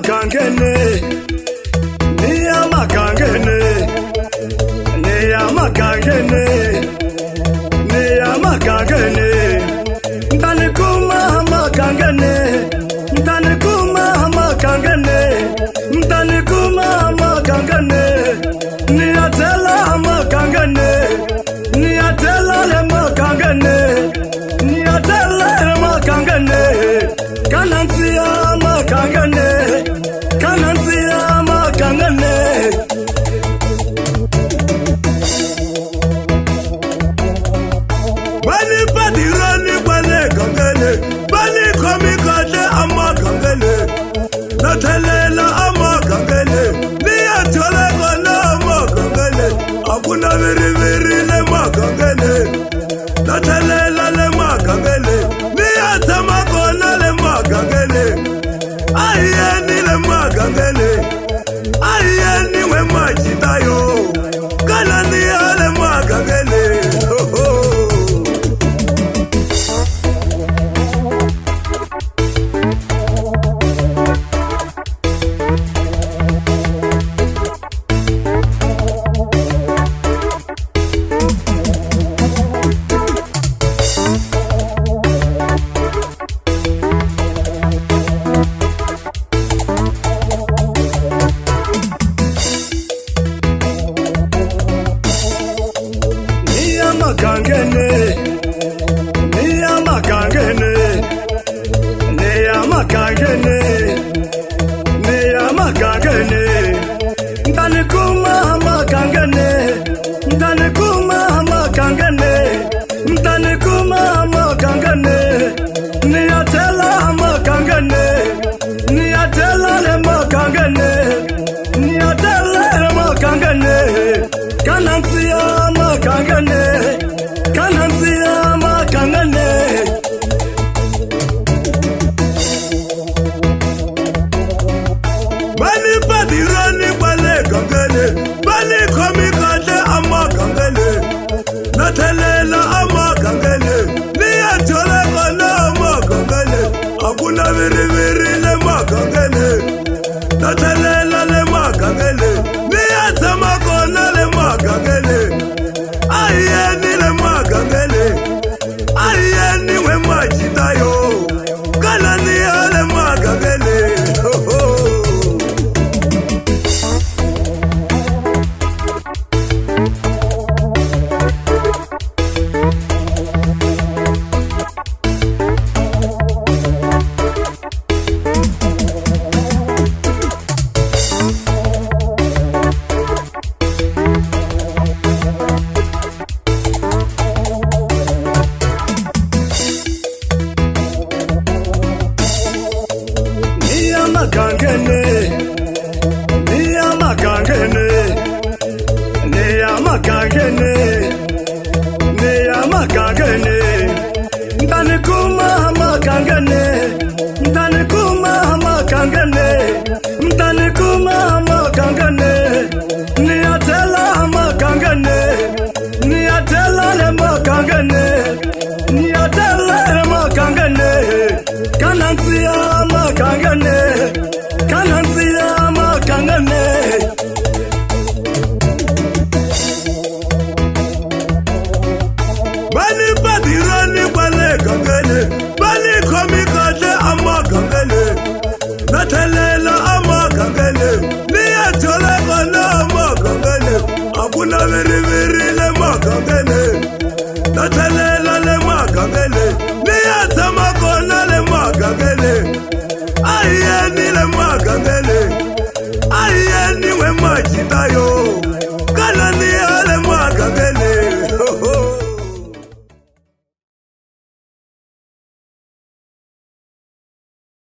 makangene, niya makangene, niya makangene, niya makangene. Ntani kuma makangene, ntani kuma makangene, ntani kuma makangene. Niya tela makangene, niya tela le makangene, niya tela le makangene. Kanantia makangene, kanantia makangene. Bani padirani bani kangene, bani komi kade ama kangene. Natalela ama kangene, niya chole kona ama kangene. Akuna viri viri le makangene, natalela le makangene. Niya tama kona le makangene, ayeni le makangene, ayeni we machitayo, kanani ale makangene. Makangene, niya makangene, niya makangene, niya makangene. Ntani kuma makangene, ntani kuma makangene, ntani kuma makangene. Niya tela makangene, niya tela le makangene, niya tela le makangene. Kanantia makangene, kanantia makangene. Bani padirani bani kangene, bani komi kade ama kangene. Natalela ama kangene, niya chole kona ama kangene. Akuna viri viri le makangene, natalela le makangene. Niya tama kona le makangene, ayeni le makangene, ayeni we machitayo, kanani ale makangene. Makangene, niya makangene, niya makangene, niya makangene. Ntani kuma makangene, ntani kuma makangene, ntani kuma makangene. Niya tela makangene, niya tela le makangene, niya tela le makangene. Kanantia makangene, kanantia makangene. Bani padirani bani kangene, bani komi kade ama kangene. Natalela ama kangene, niya chole kona ama kangene. Akuna viri viri le makangene, natalela le makangene. Niya tama kona le makangene, ayeni le makangene, ayeni we machitayo.